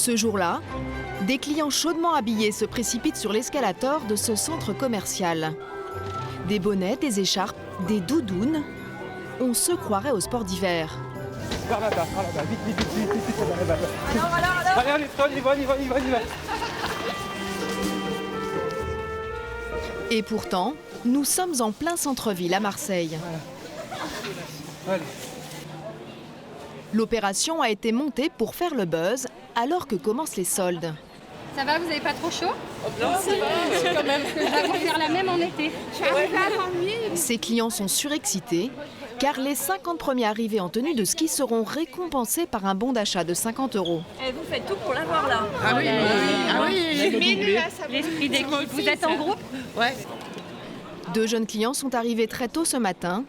Ce jour-là, des clients chaudement habillés se précipitent sur l'escalator de ce centre commercial. Des bonnets, des écharpes, des doudounes. On se croirait au sport d'hiver. Par là-bas, vite, ça va là-bas. Alors. Allez, on y va. Et pourtant, nous sommes en plein centre-ville à Marseille. Voilà. L'opération a été montée pour faire le buzz alors que commencent les soldes. Ça va, vous n'avez pas trop chaud? Non, ça va, quand même. Je vais faire la même en été. Je suis arrivée à l'ennui. Ces clients sont surexcités car les 50 premiers arrivés en tenue de ski seront récompensés par un bon d'achat de 50 €. Et vous faites tout pour l'avoir là. Ah oui. L'esprit d'équipe. Vous êtes en groupe? Ouais. 2 jeunes clients sont arrivés très tôt ce matin.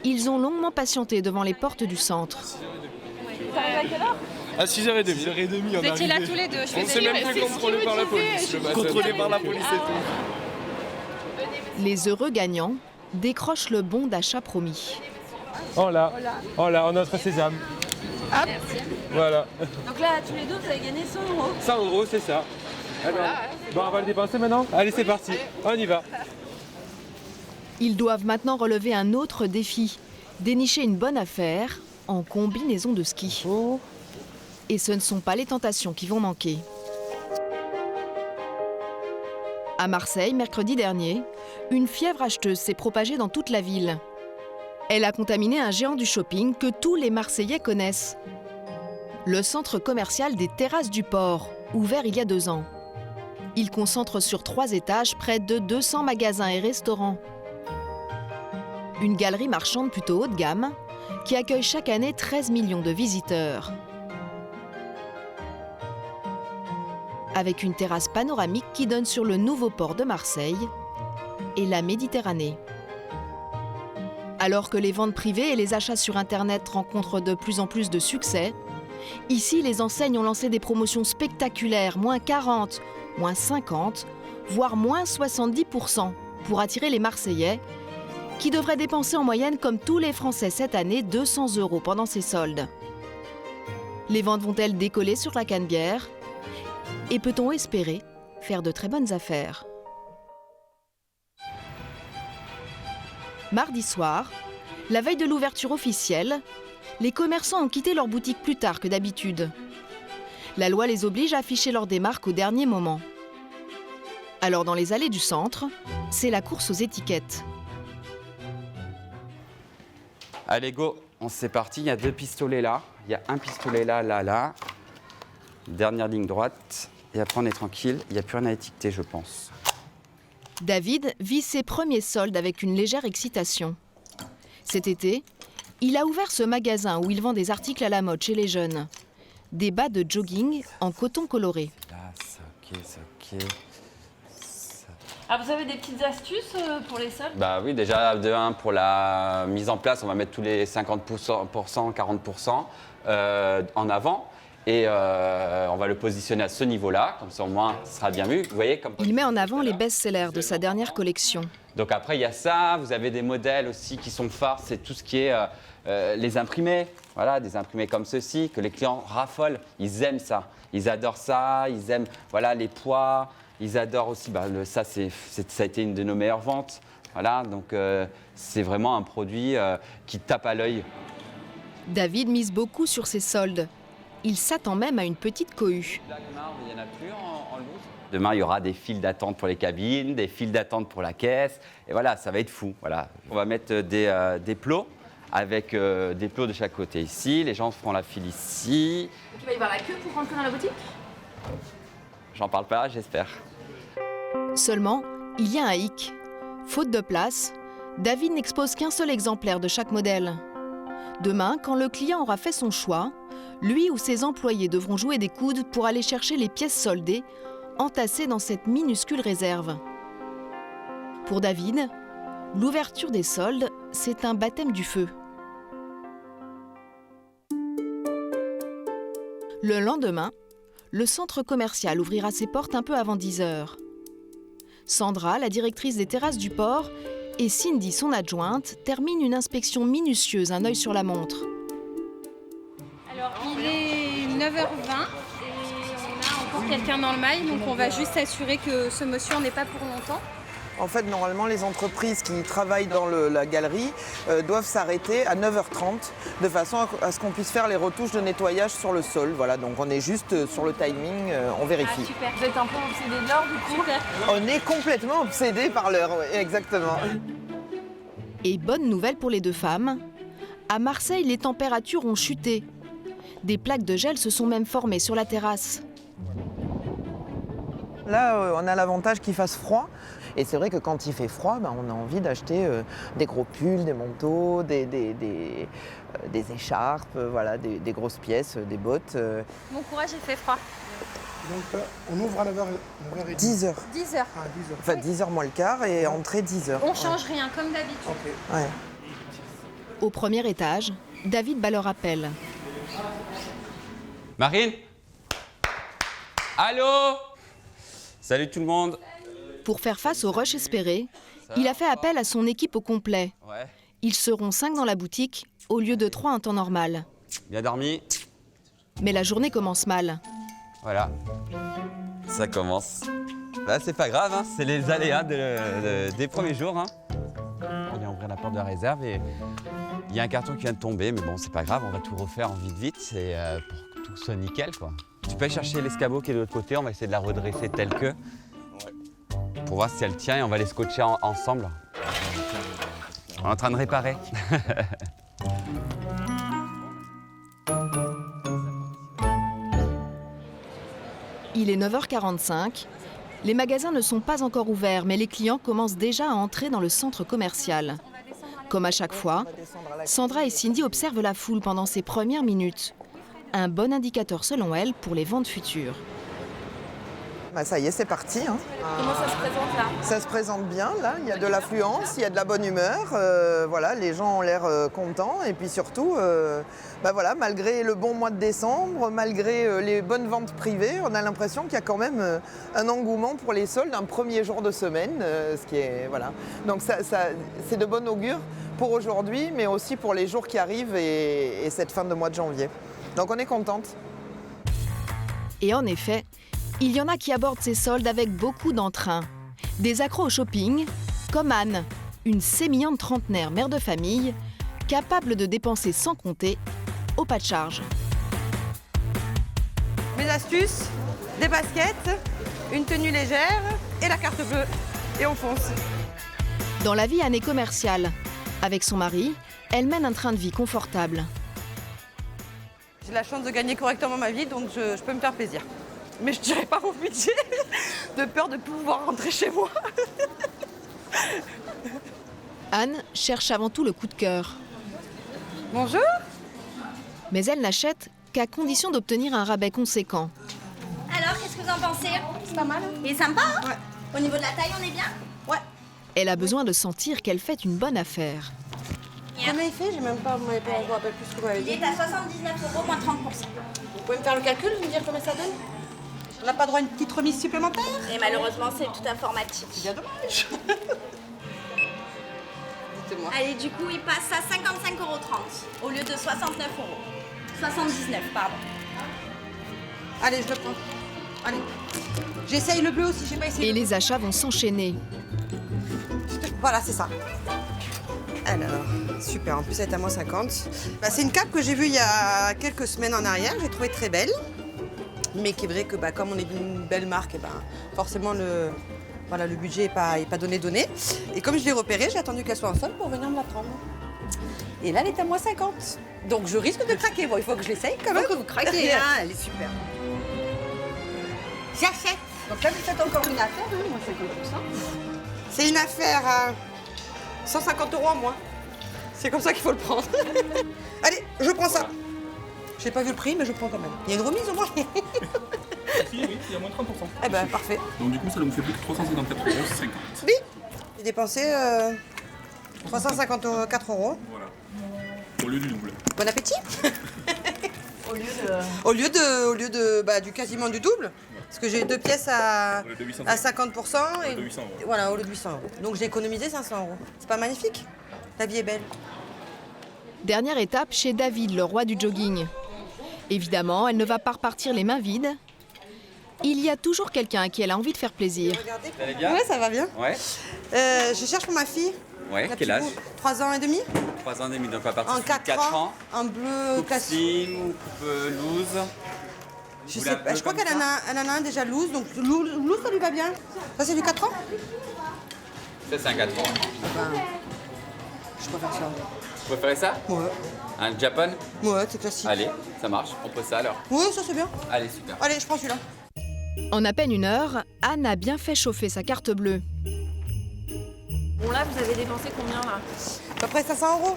Ils ont longuement patienté devant les portes du centre. Vous arrivez à quelle heure? À 6h30. 6h30, on Vous est étiez là arrivé. tous les deux. On s'est même fait contrôler par la police le matin. Contrôlé par la police et tout. Les heureux gagnants décrochent le bon d'achat promis. Oh là, notre sésame. Hop. Voilà. Donc là, tous les deux, vous avez gagné 100 €. 100 €, c'est ça. Alors, bon, on va le dépenser maintenant? Allez, c'est parti. On y va. Ils doivent maintenant relever un autre défi, dénicher une bonne affaire en combinaison de ski. Et ce ne sont pas les tentations qui vont manquer. À Marseille, mercredi dernier, une fièvre acheteuse s'est propagée dans toute la ville. Elle a contaminé un géant du shopping que tous les Marseillais connaissent. Le centre commercial des Terrasses du Port, ouvert il y a 2 ans. Il concentre sur 3 étages près de 200 magasins et restaurants. Une galerie marchande plutôt haut de gamme qui accueille chaque année 13 millions de visiteurs. Avec une terrasse panoramique qui donne sur le nouveau port de Marseille et la Méditerranée. Alors que les ventes privées et les achats sur Internet rencontrent de plus en plus de succès, ici les enseignes ont lancé des promotions spectaculaires, moins 40, moins 50, voire moins 70% pour attirer les Marseillais, qui devraient dépenser en moyenne, comme tous les Français cette année, 200 € pendant ces soldes. Les ventes vont-elles décoller sur la Canebière? Et peut-on espérer faire de très bonnes affaires? Mardi soir, la veille de l'ouverture officielle, les commerçants ont quitté leur boutique plus tard que d'habitude. La loi les oblige à afficher leurs démarques au dernier moment. Alors dans les allées du centre, c'est la course aux étiquettes. Allez, go, c'est parti. Il y a 2 pistolets là. Il y a un pistolet là. Dernière ligne droite. Et après, on est tranquille. Il n'y a plus rien à étiqueter, je pense. David vit ses premiers soldes avec une légère excitation. Cet été, il a ouvert ce magasin où il vend des articles à la mode chez les jeunes. Des bas de jogging en coton coloré. Là, c'est OK. Ah, vous avez des petites astuces pour les soldes? Bah oui, déjà, de 1, pour la mise en place, on va mettre tous les 50%, 40% en avant. Et on va le positionner à ce niveau-là, comme ça au moins, ce sera bien vu. Vous voyez, comme Il met en avant les best-sellers de sa dernière collection. Donc après, il y a ça. Vous avez des modèles aussi qui sont phares. C'est tout ce qui est les imprimés. Voilà, des imprimés comme ceci, que les clients raffolent. Ils aiment ça. Ils adorent ça. Ils aiment les poids. Ils adorent aussi, ça a été une de nos meilleures ventes. Voilà, donc c'est vraiment un produit qui tape à l'œil. David mise beaucoup sur ses soldes. Il s'attend même à une petite cohue. Il n'y en a plus en loose. Demain, il y aura des files d'attente pour les cabines, des files d'attente pour la caisse. Et voilà, ça va être fou. Voilà. On va mettre des plots avec des plots de chaque côté ici. Les gens feront la file ici. Donc il va y avoir la queue pour rentrer dans la boutique? J'en parle pas, j'espère. Seulement, il y a un hic. Faute de place, David n'expose qu'un seul exemplaire de chaque modèle. Demain, quand le client aura fait son choix, lui ou ses employés devront jouer des coudes pour aller chercher les pièces soldées, entassées dans cette minuscule réserve. Pour David, l'ouverture des soldes, c'est un baptême du feu. Le lendemain, le centre commercial ouvrira ses portes un peu avant 10 h. Sandra, la directrice des Terrasses du Port, et Cindy, son adjointe, terminent une inspection minutieuse, un œil sur la montre. Alors, il est 9h20 et pour quelqu'un dans le mail, donc on va juste s'assurer que ce monsieur n'est pas pour longtemps. En fait, normalement, les entreprises qui travaillent dans la galerie doivent s'arrêter à 9h30 de façon à ce qu'on puisse faire les retouches de nettoyage sur le sol. Voilà, donc on est juste sur le timing, on vérifie. Ah super, Vous êtes un peu obsédé de l'heure du coup. super. On est complètement obsédé par l'heure, oui, exactement. Et bonne nouvelle pour les deux femmes, à Marseille, les températures ont chuté. Des plaques de gel se sont même formées sur la terrasse. Là, on a l'avantage qu'il fasse froid. Et c'est vrai que quand il fait froid, on a envie d'acheter des gros pulls, des manteaux, des écharpes, voilà, des grosses pièces, des bottes. Bon courage, il fait froid. Donc on ouvre à 9h. 10h. 10h. Ah, 10h. Enfin 10h moins le quart et entrée 10h. On change rien, comme d'habitude. Ok. Ouais. Au premier étage, David bat le rappel. Marine? Allô? Salut tout le monde. Pour faire face au rush espéré, il a fait appel à son équipe au complet. Ouais. Ils seront 5 dans la boutique, au lieu de 3 en temps normal. Bien dormi? Mais la journée commence mal. Voilà. Ça commence. Bah, c'est pas grave, hein. C'est les aléas des premiers jours. Hein. On vient ouvrir la porte de la réserve et il y a un carton qui vient de tomber, mais bon, c'est pas grave, on va tout refaire en vite et pour que tout soit nickel, quoi. Tu peux aller chercher l'escabeau qui est de l'autre côté, on va essayer de la redresser telle que. Pour voir si elle tient et on va les scotcher ensemble. On est en train de réparer. Il est 9h45. Les magasins ne sont pas encore ouverts, mais les clients commencent déjà à entrer dans le centre commercial. Comme à chaque fois, Sandra et Cindy observent la foule pendant ces premières minutes. Un bon indicateur selon elles pour les ventes futures. Bah, ça y est, c'est parti. Hein. Comment ça se présente là? Ça se présente bien, là. Il y a de l'affluence, il y a de la bonne humeur. Voilà, les gens ont l'air contents. Et puis surtout, voilà, malgré le bon mois de décembre, malgré les bonnes ventes privées, on a l'impression qu'il y a quand même un engouement pour les soldes un premier jour de semaine. Ce qui est, voilà. Donc ça, c'est de bon augure pour aujourd'hui, mais aussi pour les jours qui arrivent et cette fin de mois de janvier. Donc on est contente. Et en effet, il y en a qui abordent ces soldes avec beaucoup d'entrain. Des accros au shopping, comme Anne, une sémillante trentenaire mère de famille, capable de dépenser sans compter, au pas de charge. Mes astuces, des baskets, une tenue légère et la carte bleue. Et on fonce. Dans la vie, Anne est commerciale. Avec son mari, elle mène un train de vie confortable. J'ai la chance de gagner correctement ma vie, donc je peux me faire plaisir. Mais je ne dirais pas mon budget, de peur de ne plus pouvoir rentrer chez moi. Anne cherche avant tout le coup de cœur. Bonjour. Mais elle n'achète qu'à condition d'obtenir un rabais conséquent. Alors, qu'est-ce que vous en pensez? C'est pas mal. Il est sympa, hein? Ouais. Au niveau de la taille, on est bien? Ouais. Elle a besoin de sentir qu'elle fait une bonne affaire. Combien il fait? J'ai même pas, vous m'avez pas encore appelé plus que vous m'avez Il dit. est à 79 € moins 30%. Vous pouvez me faire le calcul, me dire combien ça donne? On n'a pas droit à une petite remise supplémentaire? Et malheureusement, c'est tout informatique. C'est bien dommage. Dites-moi. Allez, du coup, il passe à 55,30 € au lieu de 69 €. 79, pardon. Allez, je le prends. Allez. J'essaye le bleu aussi, j'ai pas essayé. Et les achats vont s'enchaîner. Voilà, c'est ça. Alors, super, en plus elle est à moins 50. C'est une cape que j'ai vue il y a quelques semaines en arrière, j'ai trouvé très belle. Mais qui est vrai que comme on est d'une belle marque, forcément le budget n'est pas donné. Et comme je l'ai repérée, j'ai attendu qu'elle soit en solde pour venir me la prendre. Et là, elle est à moins 50. Donc je risque de craquer. Bon, il faut que je l'essaye quand même. Il faut que vous craquez, hein. Elle est super. J'achète. Donc là, vous faites encore une affaire, hein, moi 50%. C'est une affaire à 150 € en moins. C'est comme ça qu'il faut le prendre. Allez, je prends ça. Je n'ai pas vu le prix, mais je prends quand même. Il y a une remise au moins. Oui, il y a moins 30%. Eh ben, parfait. Donc du coup, ça nous fait plus que 354,50 €. Oui, j'ai dépensé 354 €. Voilà. Au lieu du double. Bon appétit. Au lieu de du quasiment du double. Parce que j'ai deux pièces à 50% Au lieu de 800 €. Voilà, au lieu de 800 €. Donc j'ai économisé 500 €. C'est pas magnifique? La vie est belle. Dernière étape chez David, le roi du jogging. Évidemment, elle ne va pas repartir les mains vides. il y a toujours quelqu'un à qui elle a envie de faire plaisir. Vous allez bien? Ouais, ça va bien. Ouais. Je cherche pour ma fille. Ouais, La quel petite âge? bout, 3 ans et demi. 3 ans et demi, donc à partir En de 4 4 ans. En bleu Coupe classique. slim ou coupe loose? Je Vous sais la pas, bleu je crois comme qu'elle en a un déjà loose, donc loose ça lui va bien. Ça c'est du 4 ans? Ça, c'est un 4 ans. Je préfère ça. Vous préférez ça? Ouais. Un Japan? Ouais, c'est classique. Allez, ça marche, on pose ça alors. Ouais, ça c'est bien. Allez, super. Allez, je prends celui-là. En à peine 1 heure, Anne a bien fait chauffer sa carte bleue. Bon là, vous avez dépensé combien là? À peu près 500 €.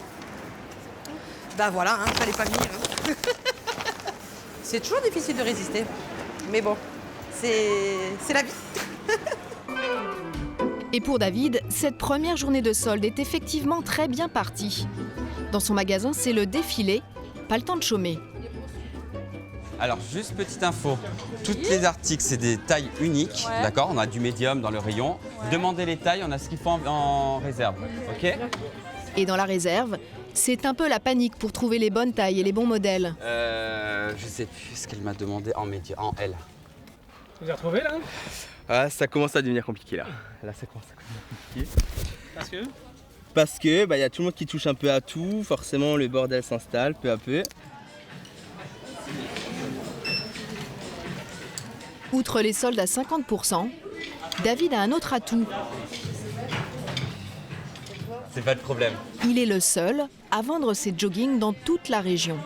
Bah voilà, hein, fallait pas venir. Hein. C'est toujours difficile de résister. Mais bon, c'est la vie. Et pour David, cette première journée de solde est effectivement très bien partie. Dans son magasin, c'est le défilé, pas le temps de chômer. Alors, juste petite info. Tous les articles, c'est des tailles uniques, d'accord? On a du médium dans le rayon. Demandez les tailles, on a ce qu'il faut en réserve, ok? Et dans la réserve, c'est un peu la panique pour trouver les bonnes tailles et les bons modèles. Je sais plus ce qu'elle m'a demandé en médium, en L. Vous avez retrouvé là? Ah, ça commence à devenir compliqué là. Là, ça commence à devenir compliqué. Parce que y a tout le monde qui touche un peu à tout. Forcément, le bordel s'installe peu à peu. Outre les soldes à 50%, David a un autre atout. C'est pas le problème. Il est le seul à vendre ses joggings dans toute la région.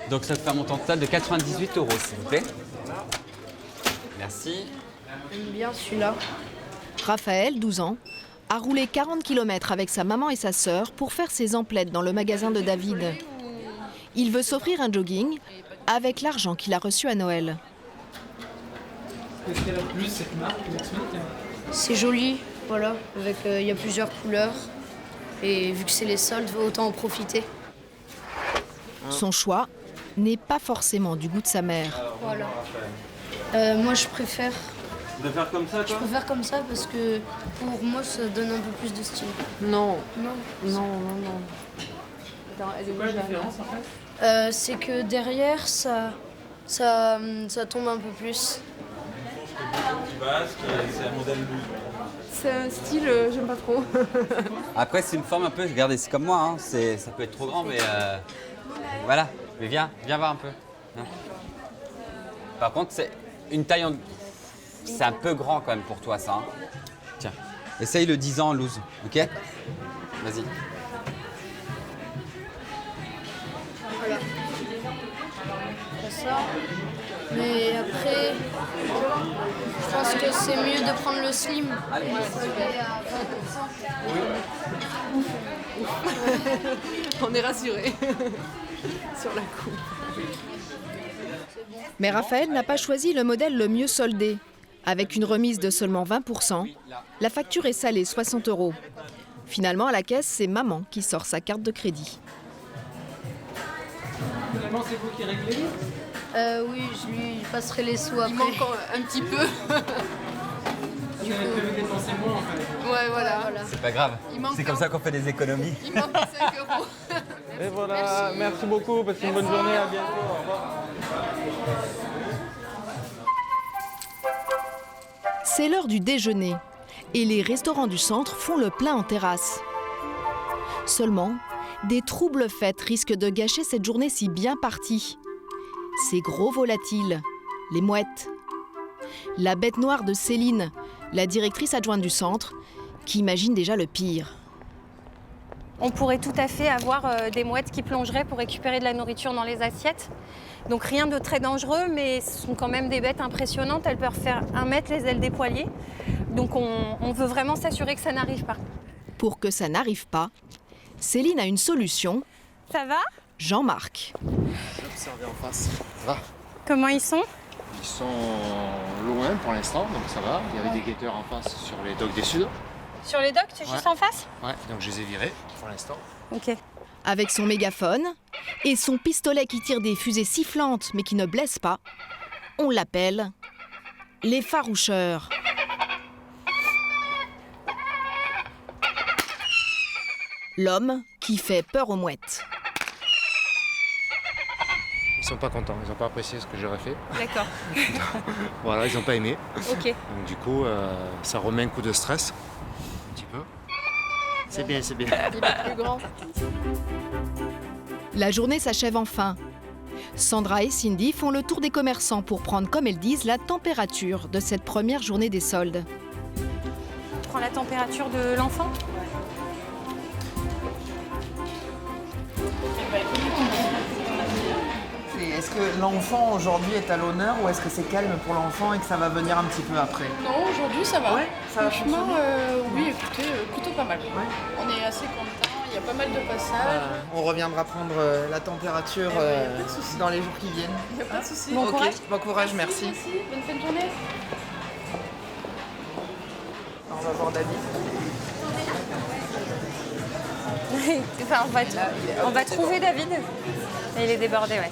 Donc ça fait un montant total de 98 €, s'il vous plaît. Merci. J'aime bien celui-là. Raphaël, 12 ans, a roulé 40 km avec sa maman et sa sœur pour faire ses emplettes dans le magasin de David. Il veut s'offrir un jogging avec l'argent qu'il a reçu à Noël. qu'est-ce qu'elle a de plus cette marque? C'est joli, voilà. Avec, il y a plusieurs couleurs. Et vu que c'est les soldes, autant en profiter. Son choix n'est pas forcément du goût de sa mère. Voilà. Moi, je préfère. De faire comme ça, Je toi? préfère comme ça parce que pour moi, ça donne un peu plus de style. Non. Non. Non. Attends, elle est C'est quoi la différence en fait? C'est que derrière, ça tombe un peu plus. C'est un modèle loose. C'est un style, j'aime pas trop. Après, c'est une forme un peu, regardez, c'est comme moi, hein. Ça peut être trop grand, mais voilà. Mais viens voir un peu. Viens. Par contre, c'est une taille en... C'est un peu grand quand même pour toi, ça. Hein. Tiens, essaye le 10 ans en loose, ok? Vas-y. Voilà. Ça. Mais après, je pense que c'est mieux de prendre le slim. On est rassurés sur la coupe. Mais Raphaël n'a pas choisi le modèle le mieux soldé. Avec une remise de seulement 20%, la facture est salée 60 €. Finalement, à la caisse, c'est maman qui sort sa carte de crédit. Finalement, c'est vous qui réglez? Oui, je lui passerai les sous après. Il manque un petit peu. Vous avez dépensé moins en fait. Ouais, voilà. C'est pas grave. Il manque C'est comme ça qu'on fait des économies. Il manque 5 €. Et voilà, merci beaucoup, passez une bonne journée, à bientôt, au revoir. C'est l'heure du déjeuner et les restaurants du centre font le plein en terrasse. Seulement, des troubles fêtes risquent de gâcher cette journée si bien partie. Ces gros volatiles, les mouettes. La bête noire de Céline, la directrice adjointe du centre, qui imagine déjà le pire. On pourrait tout à fait avoir des mouettes qui plongeraient pour récupérer de la nourriture dans les assiettes. Donc rien de très dangereux, mais ce sont quand même des bêtes impressionnantes. Elles peuvent faire 1 mètre les ailes déployées. Donc on veut vraiment s'assurer que ça n'arrive pas. Pour que ça n'arrive pas, Céline a une solution. Ça va? Jean-Marc. Observer en face. Ça va? Comment ils sont? Ils sont loin pour l'instant, donc ça va. Il y avait des guetteurs en face sur les docks des Sud. Sur les docks, tu es juste en face? Ouais, donc je les ai virés pour l'instant. Ok. Avec son mégaphone et son pistolet qui tire des fusées sifflantes mais qui ne blesse pas, on l'appelle les faroucheurs. L'homme qui fait peur aux mouettes. Ils sont pas contents, ils n'ont pas apprécié ce que j'aurais fait. D'accord. Voilà, ils n'ont pas aimé. Ok. Donc du coup, ça remet un coup de stress, un petit peu. C'est bien, c'est bien. Il est plus grand. La journée s'achève enfin. Sandra et Cindy font le tour des commerçants pour prendre, comme elles disent, la température de cette première journée des soldes. Je prends la température de l'enfant. Est-ce que l'enfant aujourd'hui est à l'honneur ou est-ce que c'est calme pour l'enfant et que ça va venir un petit peu après? Non, aujourd'hui ça va. Ouais, ça va Franchement, fonctionner. oui, écoutez, plutôt pas mal. On est assez contents, il y a pas mal de passages. On reviendra prendre la température dans les jours qui viennent. Il n'y a pas de souci. Bon courage. Bon courage, merci. Bonne fin de journée. On va voir David. Enfin, on va trouver David. Et il est débordé, ouais.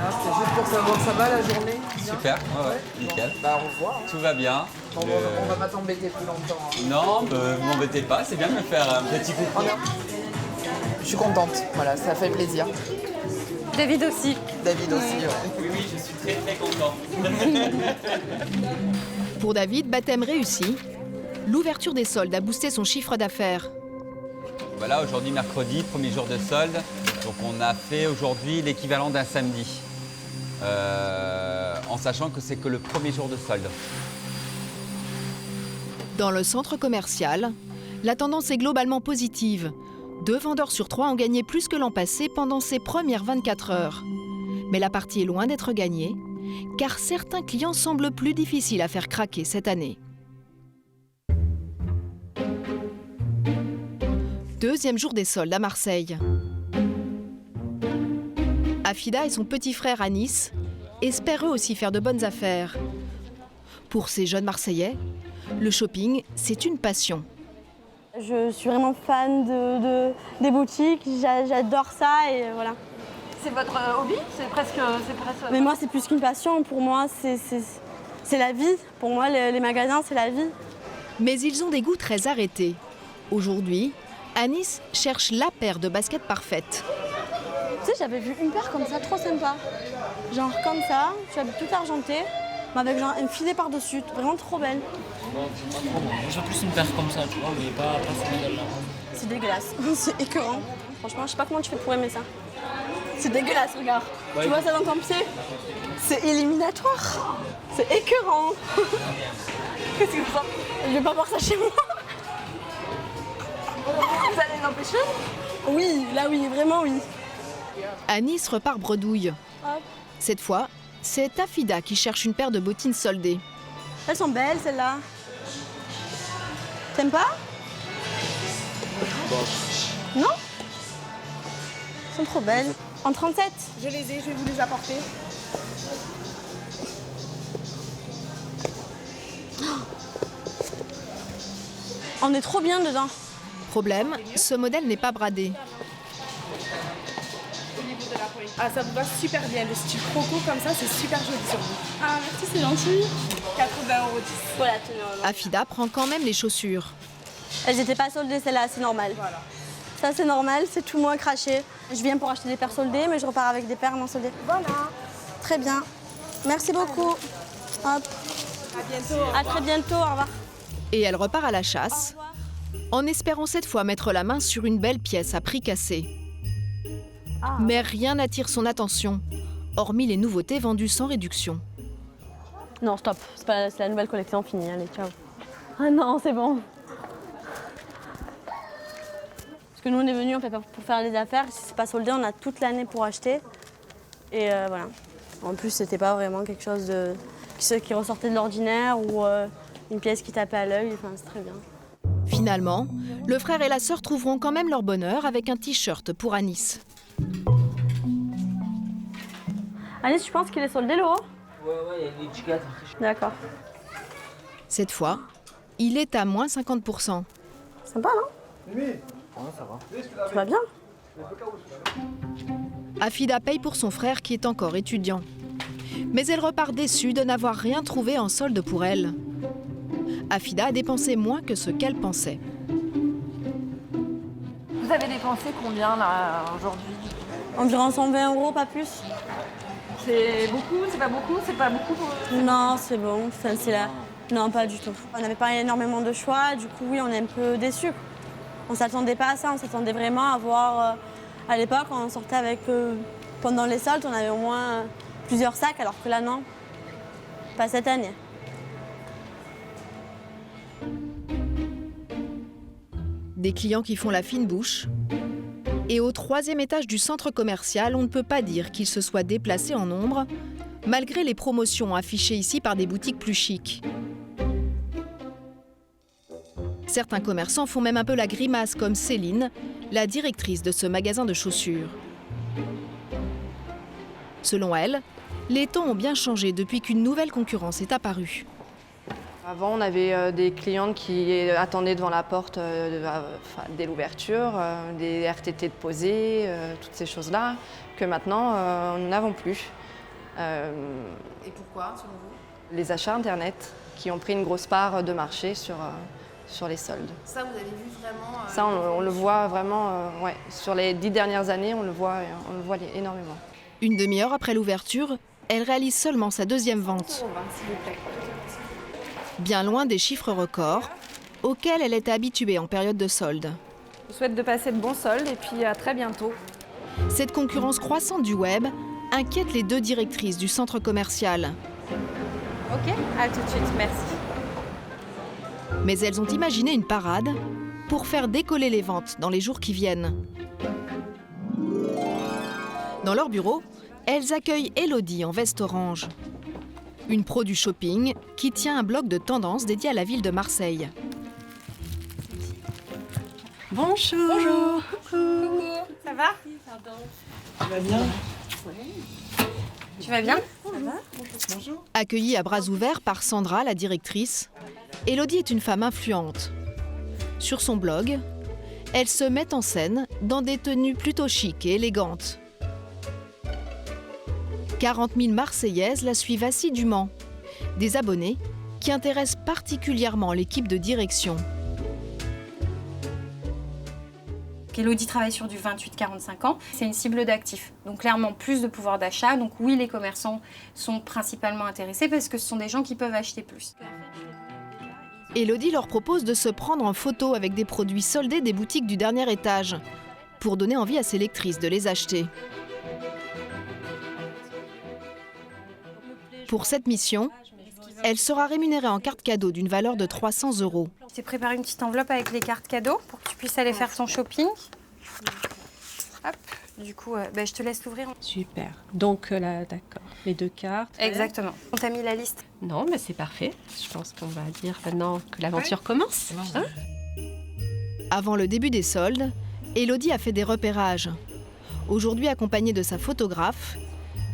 Ah, c'était juste pour savoir, ça va la journée? Bien. Super, ouais, nickel. Bah au revoir. Tout va bien. On va pas t'embêter plus longtemps. Hein. Non, ne m'embêtez pas, c'est bien de me faire un petit coucou. Je suis contente, voilà, ça fait plaisir. David aussi. David aussi, ouais. Oui, je suis très très content. Pour David, baptême réussi. L'ouverture des soldes a boosté son chiffre d'affaires. Voilà, aujourd'hui mercredi, premier jour de solde. Donc on a fait aujourd'hui l'équivalent d'un samedi. En sachant que c'est que le premier jour de solde. Dans le centre commercial, la tendance est globalement positive. 2 vendeurs sur 3 ont gagné plus que l'an passé pendant ces premières 24 heures. Mais la partie est loin d'être gagnée, car certains clients semblent plus difficiles à faire craquer cette année. Deuxième jour des soldes à Marseille. Afida et son petit frère Anis espèrent eux aussi faire de bonnes affaires. Pour ces jeunes Marseillais, le shopping, c'est une passion. Je suis vraiment fan des boutiques, j'adore ça et voilà. C'est votre hobby? C'est presque... Mais moi, c'est plus qu'une passion. Pour moi, c'est la vie. Pour moi, les magasins, c'est la vie. Mais ils ont des goûts très arrêtés. Aujourd'hui, Anis cherche la paire de baskets parfaite. Tu sais, j'avais vu une paire comme ça, trop sympa. Genre comme ça, tu as tout argenté, mais avec genre un filet par-dessus, vraiment trop belle. Je veux plus une paire comme ça, tu vois, mais pas ce modèle-là. C'est dégueulasse, c'est écœurant. Franchement, je sais pas comment tu fais pour aimer ça. C'est dégueulasse, regarde. Ouais, tu vois ça dans ton pied? C'est éliminatoire. C'est écœurant. Qu'est-ce que c'est ça? Je vais pas voir ça chez moi. Ça les empêche? Oui, là oui, vraiment oui. Anis repart bredouille. Hop. Cette fois, c'est Afida qui cherche une paire de bottines soldées. Elles sont belles, celles-là. T'aimes pas? Non? Elles sont trop belles. En 37? Je les ai, je vais vous les apporter. On est trop bien dedans. Problème, ce modèle n'est pas bradé. Ah, ça vous va super bien. Le style croco comme ça, c'est super joli sur vous. Ah, merci, c'est gentil. 80,10 €. Voilà, tenez. Afida prend quand même les chaussures. Elles n'étaient pas soldées, celles-là, c'est normal. Voilà. Ça, c'est normal, c'est tout moins craché. Je viens pour acheter des paires soldées, mais je repars avec des paires non soldées. Voilà. Très bien. Merci beaucoup. Hop. À bientôt. À très bientôt, au revoir. Et elle repart à la chasse, en espérant cette fois mettre la main sur une belle pièce à prix cassé. Ah. Mais rien n'attire son attention, hormis les nouveautés vendues sans réduction. Non, stop. C'est la nouvelle collection finie. Allez, ciao. Ah non, c'est bon. Parce que nous, on est venus en fait, pour faire les affaires. Si c'est pas soldé, on a toute l'année pour acheter. Et voilà. En plus, c'était pas vraiment quelque chose qui ressortait de l'ordinaire ou une pièce qui tapait à l'œil. Enfin, c'est très bien. Finalement, le frère et la sœur trouveront quand même leur bonheur avec un t-shirt pour Anis. Anis, tu penses qu'il est soldé le haut? Ouais, il y a une étiquette. D'accord. Cette fois, il est à moins 50%. Sympa, non? Oui. Ouais, ça va. Ça va bien? Afida paye pour son frère qui est encore étudiant. Mais elle repart déçue de n'avoir rien trouvé en solde pour elle. Afida a dépensé moins que ce qu'elle pensait. Vous avez dépensé combien là aujourd'hui? Environ 120 €, pas plus. C'est beaucoup? C'est pas beaucoup? C'est pas beaucoup pour... Non, c'est bon. Enfin, c'est là. Non, pas du tout. On n'avait pas énormément de choix, du coup, oui, on est un peu déçus. On s'attendait pas à ça, on s'attendait vraiment à voir... à l'époque, on sortait avec... pendant les soldes, on avait au moins plusieurs sacs, alors que là, non. Pas cette année. Des clients qui font la fine bouche. Et au 3e étage du centre commercial, on ne peut pas dire qu'ils se soient déplacés en nombre, malgré les promotions affichées ici par des boutiques plus chics. Certains commerçants font même un peu la grimace, comme Céline, la directrice de ce magasin de chaussures. Selon elle, les temps ont bien changé depuis qu'une nouvelle concurrence est apparue. Avant, on avait des clientes qui attendaient devant la porte dès l'ouverture, des RTT de poser, toutes ces choses-là, que maintenant, nous n'avons plus. Et pourquoi, selon vous? Les achats Internet qui ont pris une grosse part de marché sur les soldes. Ça, vous avez vu vraiment Ça, on le voit vraiment, ouais. Sur les 10 dernières années, on le voit énormément. Une demi-heure après l'ouverture, elle réalise seulement sa 2e vente. Bien loin des chiffres records auxquels elle était habituée en période de solde. Je vous souhaite de passer de bons soldes et puis à très bientôt. Cette concurrence croissante du web inquiète les 2 directrices du centre commercial. Ok, à tout de suite, merci. Mais elles ont imaginé une parade pour faire décoller les ventes dans les jours qui viennent. Dans leur bureau, elles accueillent Elodie en veste orange. Une pro du shopping qui tient un blog de tendance dédié à la ville de Marseille. Bonjour. Bonjour. Coucou. Ça va? Tu vas bien? Tu vas bien? Ça va? Bonjour. Accueillie à bras ouverts par Sandra, la directrice, Elodie est une femme influente. Sur son blog, elle se met en scène dans des tenues plutôt chic et élégantes. 40 000 Marseillaises la suivent assidûment. Des abonnés qui intéressent particulièrement l'équipe de direction. Elodie travaille sur du 28-45 ans. C'est une cible d'actifs. Donc clairement, plus de pouvoir d'achat. Donc oui, les commerçants sont principalement intéressés parce que ce sont des gens qui peuvent acheter plus. Elodie leur propose de se prendre en photo avec des produits soldés des boutiques du dernier étage pour donner envie à ses lectrices de les acheter. Pour cette mission, elle sera rémunérée en carte cadeau d'une valeur de 300 €. J'ai préparé une petite enveloppe avec les cartes cadeaux pour que tu puisses aller faire ton shopping. Hop, du coup, je te laisse l'ouvrir. Super. Donc là, d'accord, les 2 cartes. Exactement. On t'a mis la liste. Non, mais c'est parfait. Je pense qu'on va dire maintenant que l'aventure commence. Hein? Avant le début des soldes, Elodie a fait des repérages. Aujourd'hui accompagnée de sa photographe,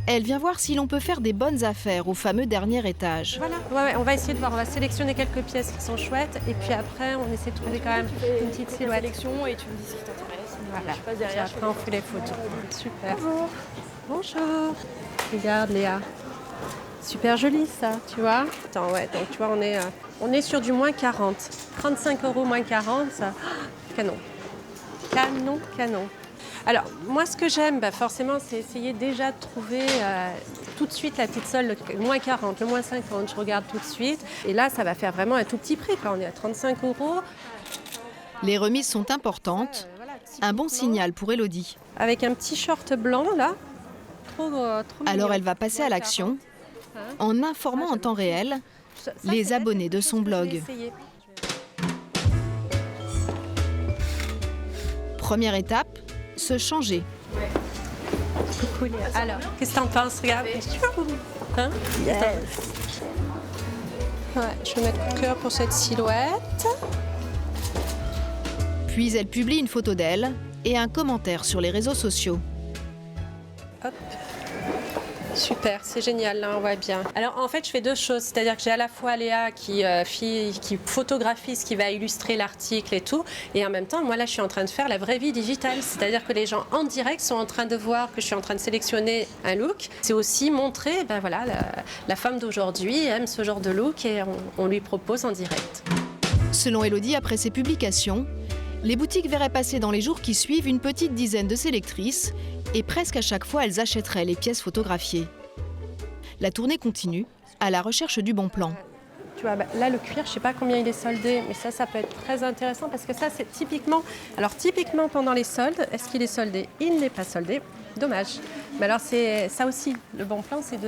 elle vient voir si l'on peut faire des bonnes affaires au fameux dernier étage. Voilà, ouais, on va essayer de voir, on va sélectionner quelques pièces qui sont chouettes et puis après on essaie de trouver quand même une petite silhouette. Sélection et tu me dis ce qui t'intéresse. Voilà, Je passe derrière. après on fait les photos. Super. Bonjour. Bonjour. Regarde Léa. Super joli ça, tu vois. Attends, ouais, donc tu vois, on est sur du moins 40. 35 € moins 40, ça. Canon. Canon, canon. Alors, moi, ce que j'aime, forcément, c'est essayer déjà de trouver tout de suite la petite solde, le moins 40, le moins 50. Je regarde tout de suite. Et là, ça va faire vraiment un tout petit prix. Quand on est à 35 €. Les remises sont importantes. Un bon signal pour Elodie. Avec un petit short blanc, là. Trop Alors, mignon. elle va passer à l'action en informant en temps réel les abonnés de son blog. Première étape, se changer. Coucou Léa. Alors, qu'est-ce que t'en penses? Regarde. Hein? Yes. Ouais, je vais mettre cœur pour cette silhouette. Puis elle publie une photo d'elle et un commentaire sur les réseaux sociaux. Hop. Super, c'est génial, là on voit bien. Alors en fait je fais 2 choses, c'est-à-dire que j'ai à la fois Léa qui photographie ce qui va illustrer l'article et tout, et en même temps moi là je suis en train de faire la vraie vie digitale, c'est-à-dire que les gens en direct sont en train de voir que je suis en train de sélectionner un look. C'est aussi montrer, voilà, la femme d'aujourd'hui aime ce genre de look et on lui propose en direct. Selon Elodie, après ses publications, Les boutiques verraient passer dans les jours qui suivent une petite dizaine de sélectrices et presque à chaque fois, elles achèteraient les pièces photographiées. La tournée continue, à la recherche du bon plan. Tu vois, là, le cuir, je ne sais pas combien il est soldé, mais ça peut être très intéressant parce que ça, c'est typiquement... Alors, typiquement, pendant les soldes, est-ce qu'il est soldé? Il n'est pas soldé. Dommage. Mais alors, c'est ça aussi, le bon plan, c'est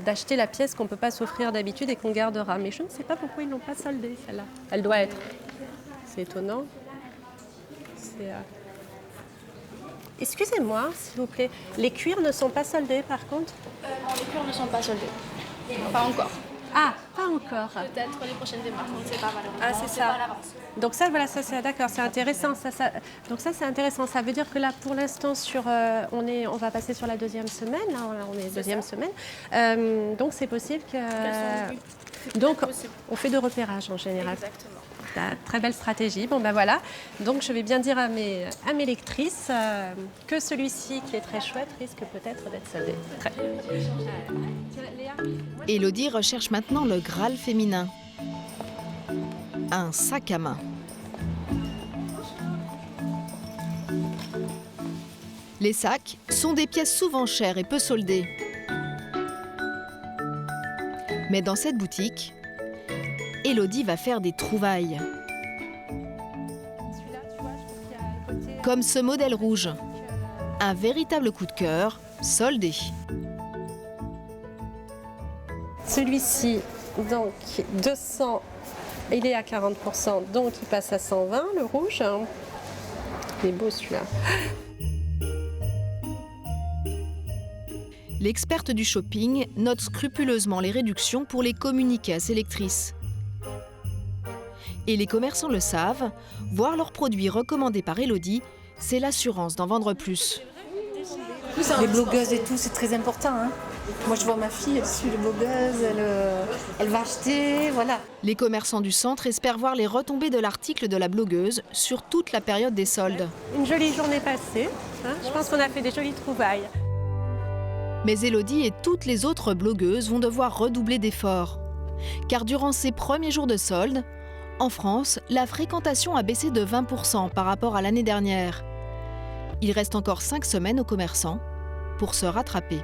d'acheter la pièce qu'on ne peut pas s'offrir d'habitude et qu'on gardera. Mais je ne sais pas pourquoi ils ne l'ont pas soldée, celle-là. Elle doit être. C'est étonnant. Excusez-moi, s'il vous plaît. Les cuirs ne sont pas soldés, par contre? Non, les cuirs ne sont pas soldés. Pas encore. Ah, pas encore. Peut-être les prochaines démarches, on ne sait pas malheureusement. Ah, c'est ça. Donc ça, voilà, ça c'est d'accord, c'est intéressant. Donc ça, c'est intéressant. Ça veut dire que là, pour l'instant, on va passer sur la deuxième semaine. Là, on est deuxième semaine. Donc c'est possible que. Donc on fait de repérage en général. Exactement. Très belle stratégie. Bon ben voilà. Donc je vais bien dire à mes lectrices que celui-ci, qui est très chouette, risque peut-être d'être soldé. Élodie recherche maintenant le Graal féminin. Un sac à main. Les sacs sont des pièces souvent chères et peu soldées. Mais dans cette boutique, Élodie va faire des trouvailles. Comme ce modèle rouge. Un véritable coup de cœur, soldé. Celui-ci, donc 200, il est à 40%, donc il passe à 120, le rouge. Il est beau celui-là. L'experte du shopping note scrupuleusement les réductions pour les communiquer à ses lectrices. Et les commerçants le savent, voir leurs produits recommandés par Élodie, c'est l'assurance d'en vendre plus. Les blogueuses et tout, c'est très important. Hein. Moi, je vois ma fille, elle suit les blogueuses, elle va acheter, voilà. Les commerçants du centre espèrent voir les retombées de l'article de la blogueuse sur toute la période des soldes. Une jolie journée passée. Hein. Je pense qu'on a fait des jolies trouvailles. Mais Élodie et toutes les autres blogueuses vont devoir redoubler d'efforts. Car durant ces premiers jours de soldes, en France, la fréquentation a baissé de 20% par rapport à l'année dernière. Il reste encore 5 semaines aux commerçants pour se rattraper.